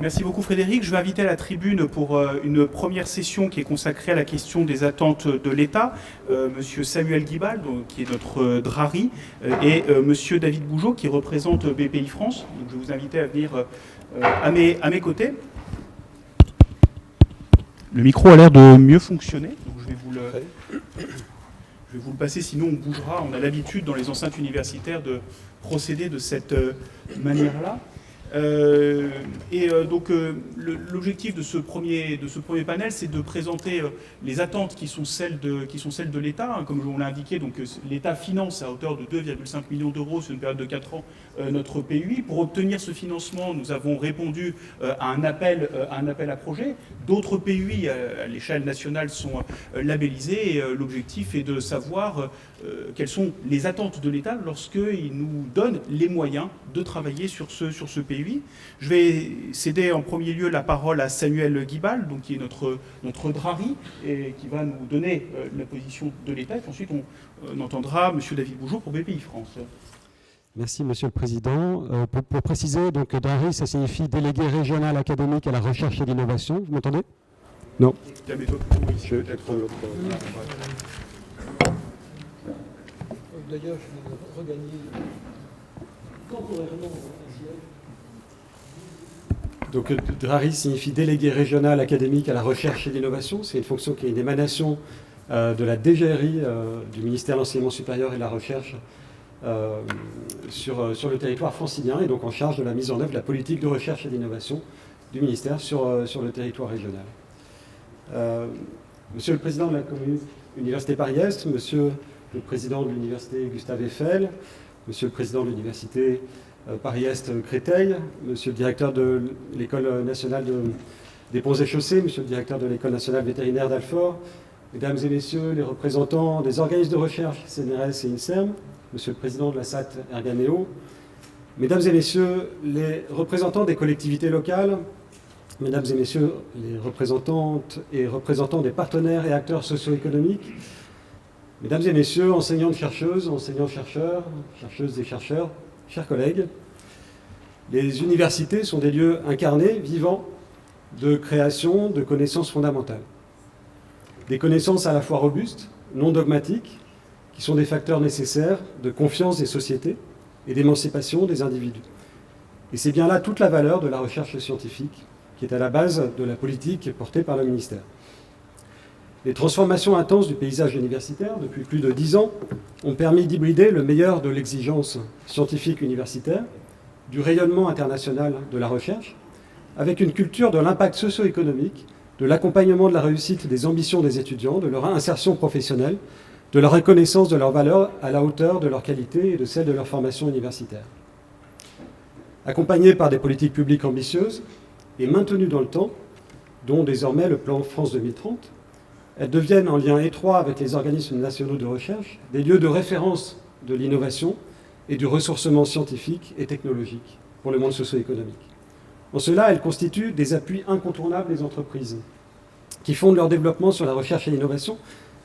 Merci beaucoup Frédéric. Je vais inviter à la tribune pour une première session qui est consacrée à la question des attentes de l'État, Monsieur Samuel Guibal, donc, qui est notre Drari, et Monsieur David Bougeot, qui représente BPI France. Donc, je vais vous inviter à venir à mes côtés. Le micro a l'air de mieux fonctionner, donc je vais vous le passer, sinon on bougera. On a l'habitude dans les enceintes universitaires de procéder de cette manière-là. Donc l'objectif de ce premier panel, c'est de présenter les attentes qui sont celles de l'État. Comme on l'a indiqué, donc l'État finance à hauteur de 2,5 millions d'euros sur une période de 4 ans notre PUI. Pour obtenir ce financement, nous avons répondu à un appel à projet. D'autres PUI à l'échelle nationale sont labellisés. Et l'objectif est de savoir quelles sont les attentes de l'État lorsqu'il nous donne les moyens de travailler sur ce PUI. Je vais céder en premier lieu la parole à Samuel Guibal, donc, qui est notre Drari, et qui va nous donner la position de l'État. Et ensuite, on entendra M. David Bougeot pour BPI France. Merci, Monsieur le Président. Pour préciser, donc, Drari, ça signifie délégué régional académique à la recherche et l'innovation. Vous m'entendez? Non. D'ailleurs, je vais regagner temporairement. Donc, Drari signifie délégué régional académique à la recherche et l'innovation. C'est une fonction qui est une émanation de la DGRI, du ministère de l'Enseignement supérieur et de la Recherche, sur le territoire francilien, et donc en charge de la mise en œuvre de la politique de recherche et d'innovation du ministère sur le territoire régional. Monsieur le Président de la Université Paris-Est, Monsieur le Président de l'Université Gustave Eiffel, Monsieur le Président de l'Université Paris-Est Créteil, Monsieur le Directeur de l'École nationale des ponts et chaussées, Monsieur le Directeur de l'École nationale vétérinaire d'Alfort, Mesdames et Messieurs les représentants des organismes de recherche CNRS et INSERM, Monsieur le Président de la SAT Erganeo, Mesdames et Messieurs les représentants des collectivités locales, Mesdames et Messieurs les représentantes et représentants des partenaires et acteurs socio-économiques, Mesdames et Messieurs, enseignantes-chercheuses, enseignants-chercheurs, chercheuses et chercheurs, chers collègues, les universités sont des lieux incarnés, vivants, de création de connaissances fondamentales. Des connaissances à la fois robustes, non dogmatiques, qui sont des facteurs nécessaires de confiance des sociétés et d'émancipation des individus. Et c'est bien là toute la valeur de la recherche scientifique, qui est à la base de la politique portée par le ministère. Les transformations intenses du paysage universitaire depuis plus de 10 ans ont permis d'hybrider le meilleur de l'exigence scientifique universitaire, du rayonnement international de la recherche, avec une culture de l'impact socio-économique, de l'accompagnement de la réussite des ambitions des étudiants, de leur insertion professionnelle, de la reconnaissance de leur valeur à la hauteur de leur qualité et de celle de leur formation universitaire. Accompagnée par des politiques publiques ambitieuses et maintenues dans le temps, dont désormais le plan France 2030, elles deviennent, en lien étroit avec les organismes nationaux de recherche, des lieux de référence de l'innovation et du ressourcement scientifique et technologique pour le monde socio-économique. En cela, elles constituent des appuis incontournables des entreprises, qui fondent leur développement sur la recherche et l'innovation,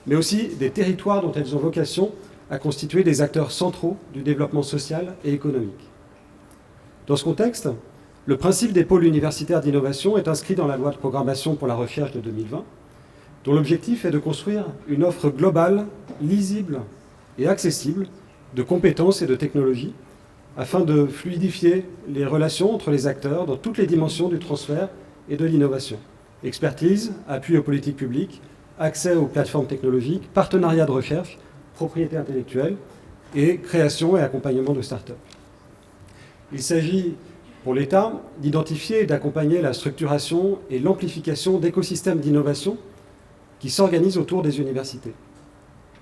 mais aussi des territoires dont elles ont vocation à constituer des acteurs centraux du développement social et économique. Dans ce contexte, le principe des pôles universitaires d'innovation est inscrit dans la loi de programmation pour la recherche de 2020, dont l'objectif est de construire une offre globale, lisible et accessible de compétences et de technologies, afin de fluidifier les relations entre les acteurs dans toutes les dimensions du transfert et de l'innovation. Expertise, appui aux politiques publiques, accès aux plateformes technologiques, partenariat de recherche, propriété intellectuelle et création et accompagnement de start-up. Il s'agit pour l'État d'identifier et d'accompagner la structuration et l'amplification d'écosystèmes d'innovation qui s'organisent autour des universités.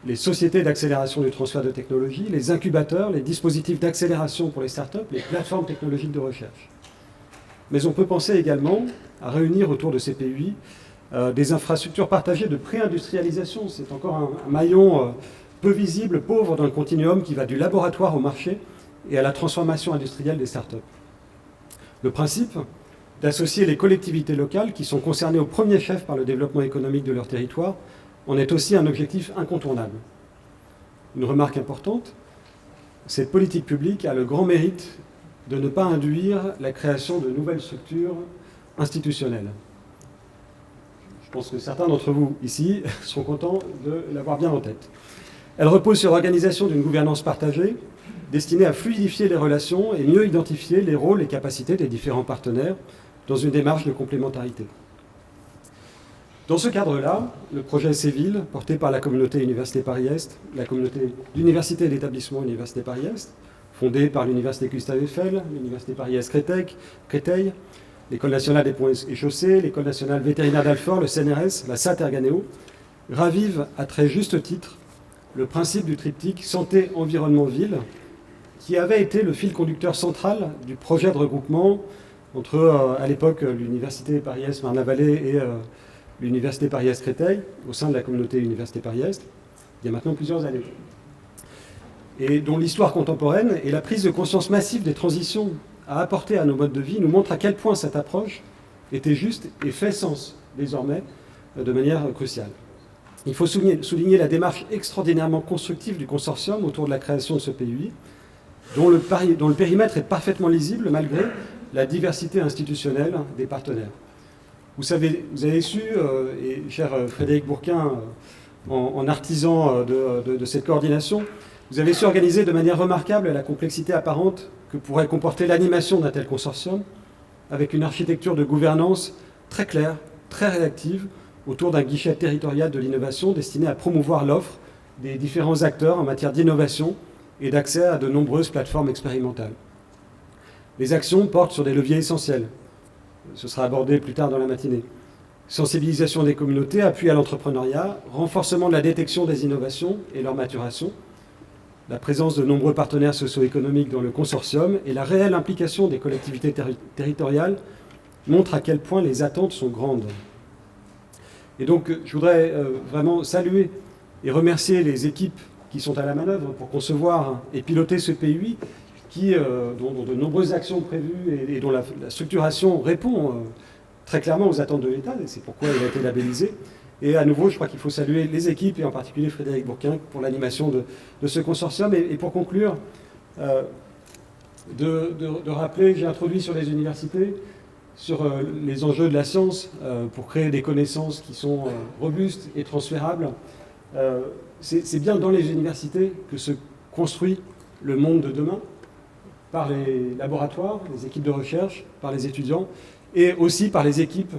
Les sociétés d'accélération du transfert de technologies, les incubateurs, les dispositifs d'accélération pour les startups, les plateformes technologiques de recherche. Mais on peut penser également à réunir autour de ces PUI des infrastructures partagées de pré-industrialisation. C'est encore un maillon peu visible, pauvre dans le continuum qui va du laboratoire au marché et à la transformation industrielle des startups. Le principe d'associer les collectivités locales qui sont concernées au premier chef par le développement économique de leur territoire en est aussi un objectif incontournable. Une remarque importante, cette politique publique a le grand mérite de ne pas induire la création de nouvelles structures institutionnelle. Je pense que certains d'entre vous ici seront contents de l'avoir bien en tête. Elle repose sur l'organisation d'une gouvernance partagée destinée à fluidifier les relations et mieux identifier les rôles et capacités des différents partenaires dans une démarche de complémentarité. Dans ce cadre-là, le projet CEVIL, porté par la communauté Université Paris-Est, la communauté d'université et d'établissement Université Paris-Est, fondée par l'Université Gustave Eiffel, l'Université Paris-Est Créteil, l'École nationale des ponts et chaussées, l'École nationale vétérinaire d'Alfort, le CNRS, la SAT Erganeo, ravive à très juste titre le principe du triptyque santé-environnement-ville, qui avait été le fil conducteur central du projet de regroupement entre, à l'époque, l'Université Paris-Est Marne-la-Vallée et l'Université Paris-Est Créteil, au sein de la communauté Université Paris-Est, il y a maintenant plusieurs années. Et dont l'histoire contemporaine et la prise de conscience massive des transitions à apporter à nos modes de vie nous montrent à quel point cette approche était juste et fait sens, désormais, de manière cruciale. Il faut souligner la démarche extraordinairement constructive du consortium autour de la création de ce PUI, dont le périmètre est parfaitement lisible malgré la diversité institutionnelle des partenaires. Vous avez su, et cher Frédéric Bourquin, en artisan de cette coordination, vous avez su organiser de manière remarquable la complexité apparente que pourrait comporter l'animation d'un tel consortium, avec une architecture de gouvernance très claire, très réactive, autour d'un guichet territorial de l'innovation destiné à promouvoir l'offre des différents acteurs en matière d'innovation et d'accès à de nombreuses plateformes expérimentales. Les actions portent sur des leviers essentiels. Ce sera abordé plus tard dans la matinée. Sensibilisation des communautés, appui à l'entrepreneuriat, renforcement de la détection des innovations et leur maturation, la présence de nombreux partenaires socio-économiques dans le consortium et la réelle implication des collectivités territoriales montrent à quel point les attentes sont grandes. Et donc, je voudrais vraiment saluer et remercier les équipes qui sont à la manœuvre pour concevoir et piloter ce PUI, dont de nombreuses actions prévues et dont la structuration répond très clairement aux attentes de l'État, et c'est pourquoi il a été labellisé. Et à nouveau, je crois qu'il faut saluer les équipes, et en particulier Frédéric Bourquin, pour l'animation de ce consortium. Et pour conclure, de rappeler, j'ai introduit sur les universités, sur les enjeux de la science, pour créer des connaissances qui sont robustes et transférables. C'est bien dans les universités que se construit le monde de demain, par les laboratoires, les équipes de recherche, par les étudiants, et aussi par les équipes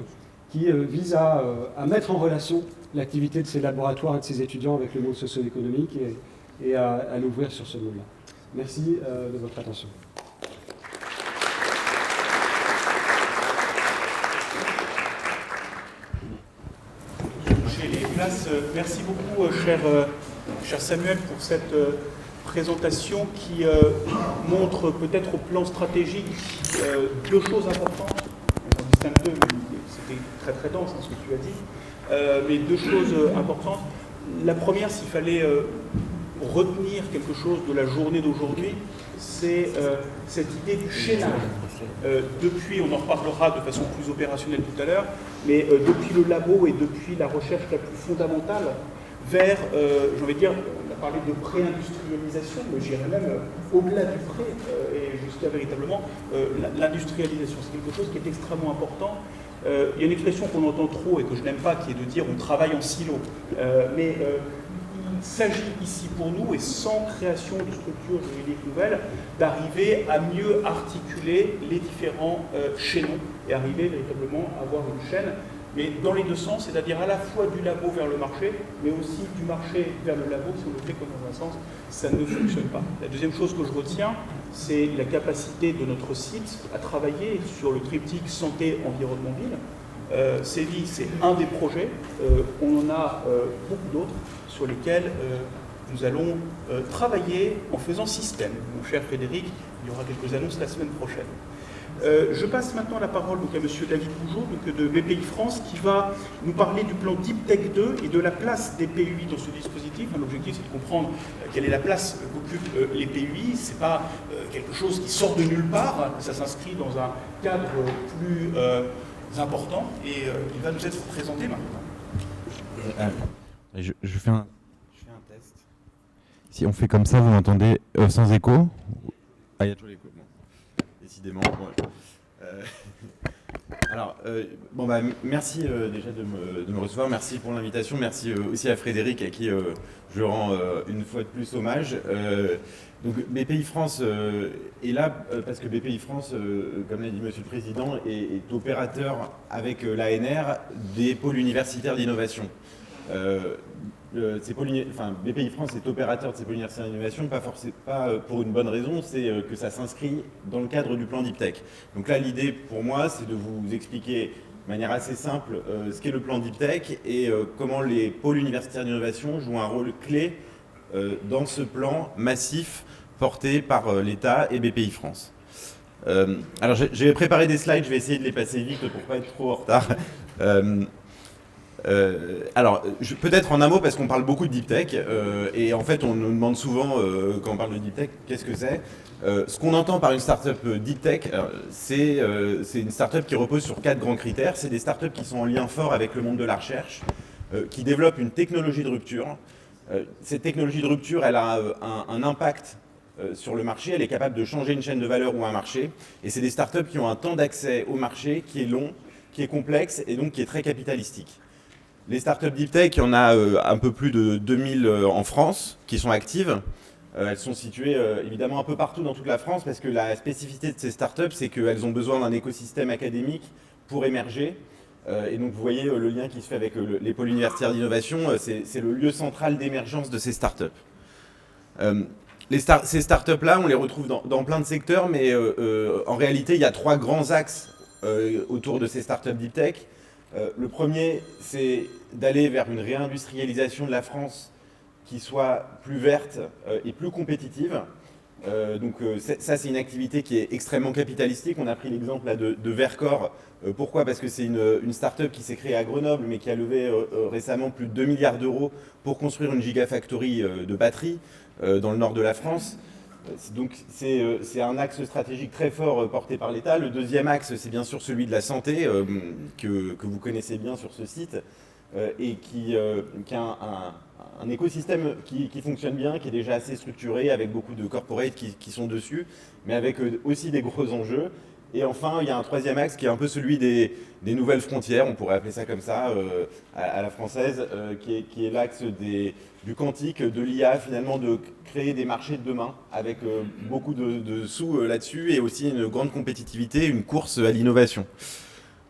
qui visent à mettre en relation l'activité de ces laboratoires et de ces étudiants avec le monde socio-économique et à l'ouvrir sur ce monde-là. Merci de votre attention. Merci beaucoup, cher Samuel, pour cette présentation qui montre peut-être au plan stratégique deux choses importantes. On distingue deux, c'était très très dense ce que tu as dit, mais deux choses importantes. La première, s'il fallait retenir quelque chose de la journée d'aujourd'hui, c'est cette idée du chaînage. Depuis, on en reparlera de façon plus opérationnelle tout à l'heure, mais depuis le labo et depuis la recherche la plus fondamentale vers, j'ai envie de dire, on a parlé de pré-industrialisation, mais j'irais même au-delà du pré et jusqu'à véritablement l'industrialisation. C'est quelque chose qui est extrêmement important. Il y a une expression qu'on entend trop et que je n'aime pas, qui est de dire on travaille en silo. Mais il s'agit ici pour nous, et sans création de structures juridiques nouvelles, d'arriver à mieux articuler les différents chaînons et arriver véritablement à avoir une chaîne, mais dans les deux sens, c'est-à-dire à la fois du labo vers le marché, mais aussi du marché vers le labo. Si on le fait comme dans un sens, ça ne fonctionne pas. La deuxième chose que je retiens, c'est la capacité de notre site à travailler sur le triptyque santé-environnement-ville. CEVI, c'est un des projets. On en a beaucoup d'autres sur lesquels nous allons travailler en faisant système. Mon cher Frédéric, il y aura quelques annonces la semaine prochaine. Je passe maintenant la parole donc, à M. David Pougeot de BPI France, qui va nous parler du plan Deep Tech 2 et de la place des PUI dans ce dispositif. L'objectif, c'est de comprendre quelle est la place qu'occupent les PUI. Ce n'est pas quelque chose qui sort de nulle part, ça s'inscrit dans un cadre plus important, et il va nous être présenté maintenant. Je fais un test. Si on fait comme ça, vous m'entendez sans écho? Ah, il y a toujours l'écho. Bon. Décidément. Ouais. Alors, merci déjà de me recevoir, merci pour l'invitation, merci aussi à Frédéric à qui je rends une fois de plus hommage. Donc BPI France est là parce que BPI France, comme l'a dit Monsieur le Président, est opérateur avec l'ANR des pôles universitaires d'innovation. BPI France est opérateur de ces pôles universitaires d'innovation, pas pour une bonne raison, c'est que ça s'inscrit dans le cadre du plan Deep Tech. Donc là, l'idée pour moi, c'est de vous expliquer de manière assez simple ce qu'est le plan Deep Tech et comment les pôles universitaires d'innovation jouent un rôle clé dans ce plan massif porté par l'État et BPI France. Alors j'ai préparé des slides, je vais essayer de les passer vite pour ne pas être trop en retard. Peut-être en un mot, parce qu'on parle beaucoup de Deep Tech, et en fait on nous demande souvent, quand on parle de Deep Tech, qu'est-ce que c'est ? Ce qu'on entend par une startup Deep Tech, c'est une startup qui repose sur 4 grands critères. C'est des startups qui sont en lien fort avec le monde de la recherche, qui développent une technologie de rupture. Cette technologie de rupture, elle a un impact sur le marché, elle est capable de changer une chaîne de valeur ou un marché, et c'est des startups qui ont un temps d'accès au marché qui est long, qui est complexe, et donc qui est très capitalistique. Les startups Deep Tech, il y en a un peu plus de 2000 en France qui sont actives. Elles sont situées évidemment un peu partout dans toute la France parce que la spécificité de ces startups, c'est qu'elles ont besoin d'un écosystème académique pour émerger. Et donc vous voyez le lien qui se fait avec les pôles universitaires d'innovation, c'est le lieu central d'émergence de ces startups. Ces startups-là, on les retrouve dans plein de secteurs, mais en réalité, il y a 3 grands axes autour de ces startups Deep Tech. Le premier, c'est d'aller vers une réindustrialisation de la France qui soit plus verte et plus compétitive. Ça, c'est une activité qui est extrêmement capitalistique. On a pris l'exemple là de Vercor. Pourquoi ? Parce que c'est une start-up qui s'est créée à Grenoble, mais qui a levé récemment plus de 2 milliards d'euros pour construire une gigafactory de batteries dans le nord de la France. Donc c'est un axe stratégique très fort porté par l'État. Le deuxième axe, c'est bien sûr celui de la santé, que vous connaissez bien sur ce site, et qui a un écosystème qui fonctionne bien, qui est déjà assez structuré, avec beaucoup de corporates qui sont dessus, mais avec aussi des gros enjeux. Et enfin, il y a un troisième axe qui est un peu celui des nouvelles frontières, on pourrait appeler ça comme ça, à la française, qui est l'axe du quantique, de l'IA, finalement, de créer des marchés de demain, avec beaucoup de sous là-dessus, et aussi une grande compétitivité, une course à l'innovation.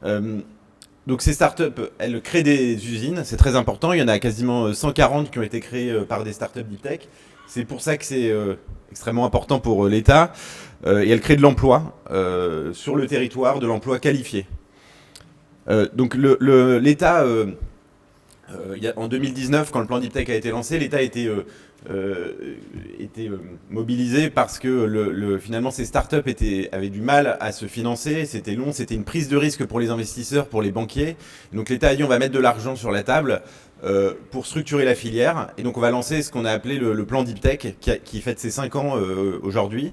Donc ces startups, elles créent des usines, c'est très important, il y en a quasiment 140 qui ont été créées par des startups Deep Tech. C'est pour ça que c'est extrêmement important pour l'État. Et elles créent de l'emploi sur le territoire, de l'emploi qualifié. Donc l'État, en 2019, quand le plan Deep Tech a été lancé, l'État a été mobilisé parce que finalement ces startups avaient du mal à se financer, c'était long, c'était une prise de risque pour les investisseurs, pour les banquiers. Donc l'État a dit on va mettre de l'argent sur la table pour structurer la filière. Et donc on va lancer ce qu'on a appelé le plan Deep Tech qui fête ses 5 ans aujourd'hui.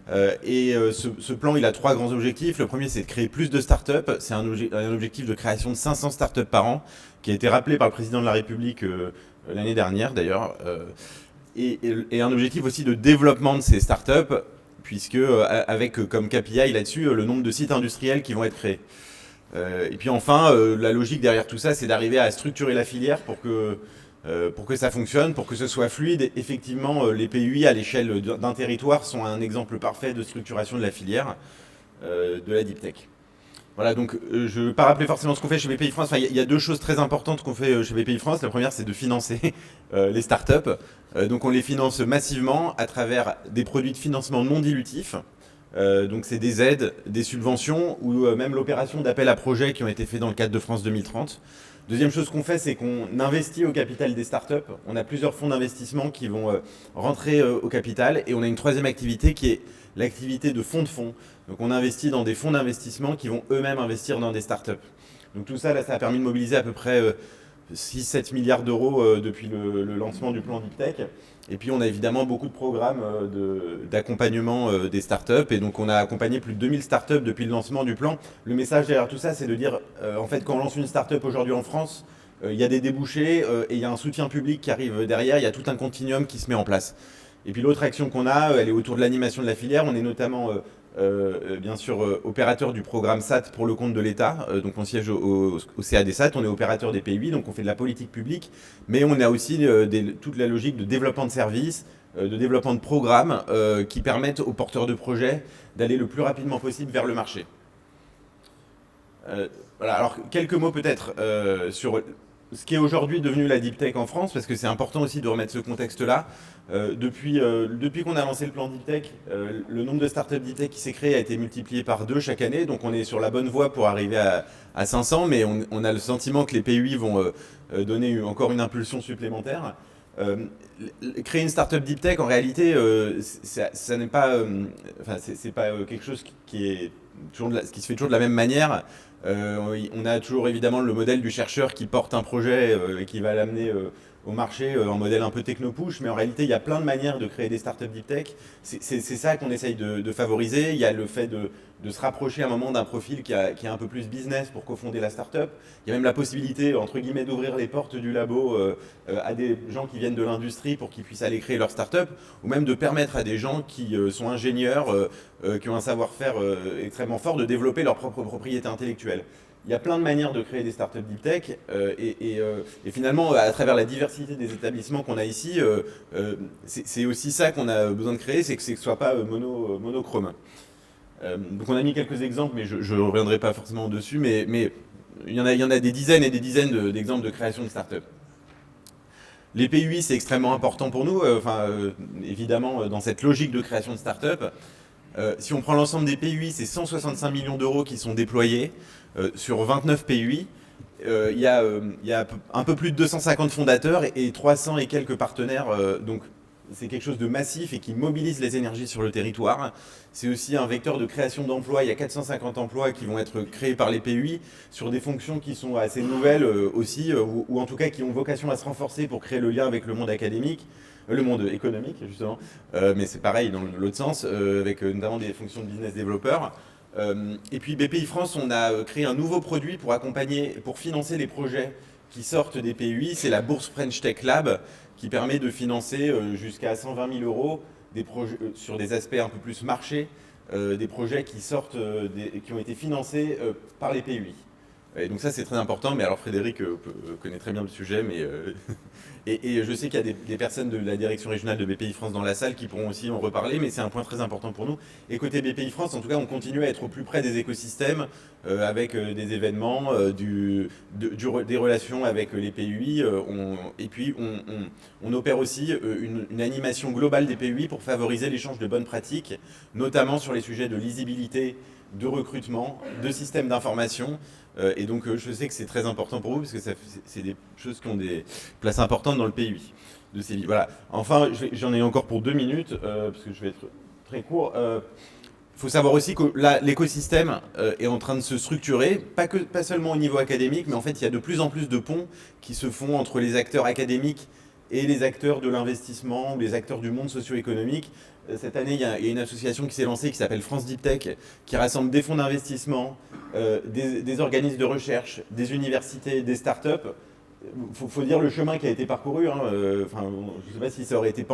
Ce plan, il a 3 grands objectifs. Le premier, c'est de créer plus de startups. C'est un objectif de création de 500 startups par an, qui a été rappelé par le président de la République l'année dernière, d'ailleurs. Et un objectif aussi de développement de ces startups, puisque avec comme KPI là-dessus, le nombre de sites industriels qui vont être créés. Et puis enfin, la logique derrière tout ça, c'est d'arriver à structurer la filière pour que ça fonctionne, pour que ce soit fluide. Effectivement, les PUI à l'échelle d'un territoire sont un exemple parfait de structuration de la filière de la Deep Tech. Voilà, donc je ne vais pas rappeler forcément ce qu'on fait chez BPI France. Enfin, il y a 2 choses très importantes qu'on fait chez BPI France. La première, c'est de financer les startups. Donc on les finance massivement à travers des produits de financement non dilutifs. Donc c'est des aides, des subventions ou même l'opération d'appel à projets qui ont été faits dans le cadre de France 2030. Deuxième chose qu'on fait, c'est qu'on investit au capital des startups. On a plusieurs fonds d'investissement qui vont rentrer au capital. Et on a une troisième activité qui est l'activité de fonds. Donc on investit dans des fonds d'investissement qui vont eux-mêmes investir dans des startups. Donc tout ça, là, ça a permis de mobiliser à peu près 6-7 milliards d'euros depuis le lancement du plan Deep Tech. Et puis on a évidemment beaucoup de programmes d'accompagnement des startups. Et donc on a accompagné plus de 2000 startups depuis le lancement du plan. Le message derrière tout ça, c'est de dire, en fait, quand on lance une startup aujourd'hui en France, il y a des débouchés et il y a un soutien public qui arrive derrière. Il y a tout un continuum qui se met en place. Et puis l'autre action qu'on a, elle est autour de l'animation de la filière. On est notamment bien sûr opérateur du programme SAT pour le compte de l'État, donc on siège au CADSAT, on est opérateur des PUI, donc on fait de la politique publique, mais on a aussi toute la logique de développement de services, de développement de programmes qui permettent aux porteurs de projets d'aller le plus rapidement possible vers le marché. Voilà, alors quelques mots peut-être sur ce qui est aujourd'hui devenu la Deep Tech en France, parce que c'est important aussi de remettre ce contexte-là. Depuis qu'on a lancé le plan Deep Tech, le nombre de startups Deep Tech qui s'est créé a été multiplié par 2 chaque année, donc on est sur la bonne voie pour arriver à 500, mais on a le sentiment que les PUI vont donner encore une impulsion supplémentaire. Créer une startup Deep Tech, en réalité, ça n'est pas, c'est pas quelque chose qui se fait toujours de la même manière. On a toujours évidemment le modèle du chercheur qui porte un projet et qui va l'amener au marché en modèle un peu techno-push, mais en réalité il y a plein de manières de créer des startups deep tech. C'est ça qu'on essaye de favoriser. Il y a le fait de se rapprocher à un moment d'un profil qui est un peu plus business pour cofonder la startup. Il y a même la possibilité, entre guillemets, d'ouvrir les portes du labo à des gens qui viennent de l'industrie pour qu'ils puissent aller créer leur startup, ou même de permettre à des gens qui sont ingénieurs, qui ont un savoir-faire extrêmement fort, de développer leur propre propriété intellectuelle. Il y a plein de manières de créer des startups deep tech et finalement, à travers la diversité des établissements qu'on a ici, c'est aussi ça qu'on a besoin de créer, c'est que ce ne soit pas monochrome. Donc on a mis quelques exemples, mais je ne reviendrai pas forcément dessus, mais il y en a des dizaines et des dizaines d'exemples de création de startups. Les PUI, c'est extrêmement important pour nous, évidemment, dans cette logique de création de startups. Si on prend l'ensemble des PUI, c'est 165 millions d'euros qui sont déployés sur 29 PUI. Il y a un peu plus de 250 fondateurs et 300 et quelques partenaires. Donc c'est quelque chose de massif et qui mobilise les énergies sur le territoire. C'est aussi un vecteur de création d'emplois. Il y a 450 emplois qui vont être créés par les PUI sur des fonctions qui sont assez nouvelles aussi, ou en tout cas qui ont vocation à se renforcer pour créer le lien avec le monde académique. Le monde économique, justement, mais c'est pareil dans l'autre sens, avec notamment des fonctions de business développeurs. Et puis BPI France, on a créé un nouveau produit pour accompagner, pour financer les projets qui sortent des PUI. C'est la bourse French Tech Lab qui permet de financer jusqu'à 120 000 euros des projets, sur des aspects un peu plus marché, des projets qui sortent, qui ont été financés par les PUI. Et donc ça c'est très important, mais alors Frédéric connaît très bien le sujet, mais et je sais qu'il y a des personnes de la direction régionale de BPI France dans la salle qui pourront aussi en reparler, mais c'est un point très important pour nous. Et côté BPI France, en tout cas, on continue à être au plus près des écosystèmes avec des événements, des relations avec les PUI, et puis on opère aussi une animation globale des PUI pour favoriser l'échange de bonnes pratiques, notamment sur les sujets de lisibilité, de recrutement, de systèmes d'information. Et donc je sais que c'est très important pour vous parce que c'est des choses qui ont des places importantes dans le PUI de Séville. Voilà. Enfin, j'en ai encore pour 2 minutes parce que je vais être très court. Faut savoir aussi que là, l'écosystème est en train de se structurer, pas seulement au niveau académique, mais en fait il y a de plus en plus de ponts qui se font entre les acteurs académiques et les acteurs de l'investissement, ou les acteurs du monde socio-économique. Cette année, il y a une association qui s'est lancée qui s'appelle France Deep Tech, qui rassemble des fonds d'investissement, des organismes de recherche, des universités, des startups. Faut dire le chemin qui a été parcouru. Je ne sais pas si ça aurait été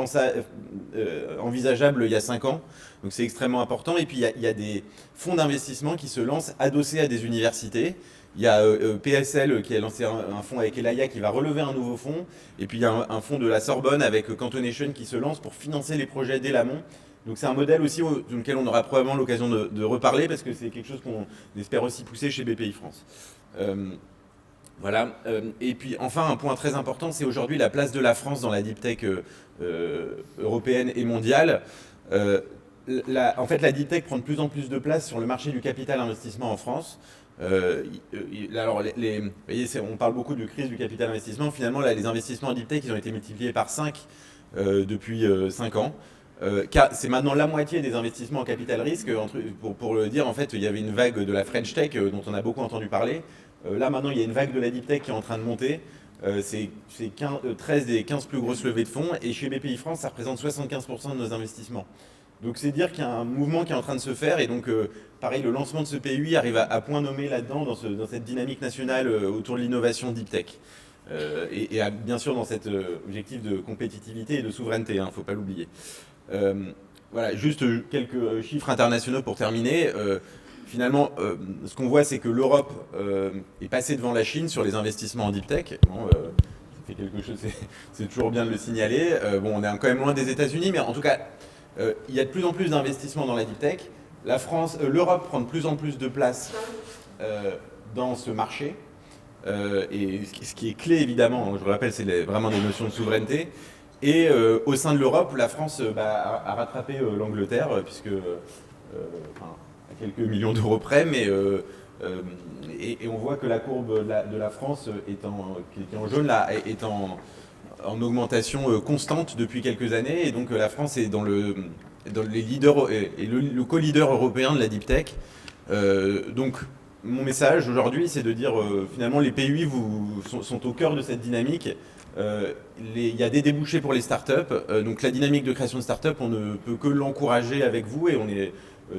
envisageable il y a 5 ans. Donc c'est extrêmement important. Et puis il y a des fonds d'investissement qui se lancent adossés à des universités. Il y a PSL qui a lancé un fonds avec Elaya qui va relever un nouveau fonds. Et puis il y a un fonds de la Sorbonne avec Cantonation qui se lance pour financer les projets dès l'amont. Donc c'est un modèle aussi duquel on aura probablement l'occasion de reparler parce que c'est quelque chose qu'on espère aussi pousser chez BPI France. Voilà. Et puis enfin un point très important, c'est aujourd'hui la place de la France dans la deep tech européenne et mondiale. En fait la deep tech prend de plus en plus de place sur le marché du capital investissement en France. Alors, vous voyez, on parle beaucoup de crise du capital investissement. Finalement, là, les investissements en deep tech, ils ont été multipliés par 5 depuis 5 ans. C'est maintenant la moitié des investissements en capital risque. Pour le dire, en fait, il y avait une vague de la French Tech dont on a beaucoup entendu parler. Là, maintenant, il y a une vague de la deep tech qui est en train de monter. C'est 13 des 15 plus grosses levées de fonds. Et chez BPI France, ça représente 75% de nos investissements. Donc c'est dire qu'il y a un mouvement qui est en train de se faire et donc pareil, le lancement de ce PUI arrive à point nommé là-dedans dans cette dynamique nationale autour de l'innovation deep tech et bien sûr dans cet objectif de compétitivité et de souveraineté, faut pas l'oublier. Voilà, juste quelques chiffres internationaux pour terminer. Finalement, ce qu'on voit, c'est que l'Europe est passée devant la Chine sur les investissements en deep tech. Bon, ça fait quelque chose, c'est toujours bien de le signaler. Bon, on est quand même loin des États-Unis, mais en tout cas, il y a de plus en plus d'investissements dans la deep tech. L'Europe prend de plus en plus de place dans ce marché. Et ce qui est clé, évidemment, je le rappelle, c'est vraiment des notions de souveraineté. Et au sein de l'Europe, la France a rattrapé l'Angleterre, puisque à quelques millions d'euros près, mais et on voit que la courbe de la France qui est en jaune là, est en augmentation constante depuis quelques années, et donc la France est dans les leaders et le co-leader européen de la deep tech. Donc mon message aujourd'hui, c'est de dire finalement les PUI sont au cœur de cette dynamique. Il y a des débouchés pour les startups, donc la dynamique de création de startups, on ne peut que l'encourager avec vous, et on est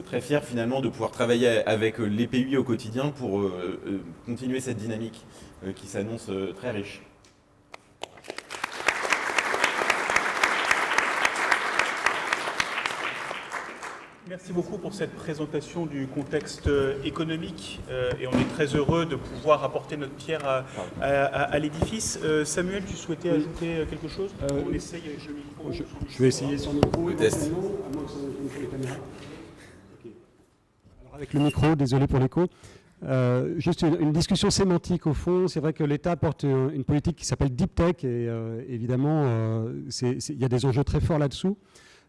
très fiers finalement de pouvoir travailler avec les PUI au quotidien pour continuer cette dynamique qui s'annonce très riche. Merci beaucoup pour cette présentation du contexte économique et on est très heureux de pouvoir apporter notre pierre à l'édifice. Samuel, tu souhaitais ajouter quelque chose? On essaye avec le micro. Je vais essayer son micro. Le test. Alors avec le micro, désolé pour l'écho. Juste une discussion sémantique au fond. C'est vrai que l'État porte une politique qui s'appelle Deep Tech et évidemment, il y a des enjeux très forts là-dessous.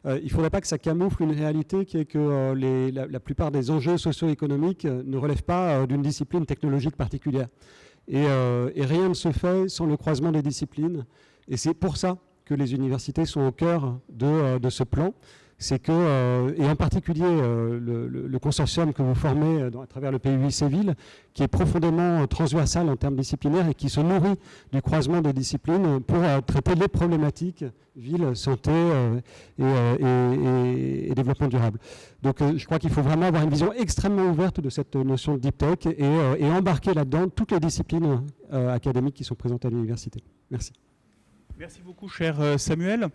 Il ne faudrait pas que ça camoufle une réalité qui est que la plupart des enjeux socio-économiques ne relèvent pas d'une discipline technologique particulière. Et rien ne se fait sans le croisement des disciplines. Et c'est pour ça que les universités sont au cœur de ce plan. C'est que, et en particulier le consortium que vous formez à travers le PUI Séville, qui est profondément transversal en termes disciplinaires et qui se nourrit du croisement des disciplines pour traiter les problématiques ville, santé et développement durable. Donc je crois qu'il faut vraiment avoir une vision extrêmement ouverte de cette notion de deep tech et embarquer là-dedans toutes les disciplines académiques qui sont présentes à l'université. Merci. Merci beaucoup, cher Samuel.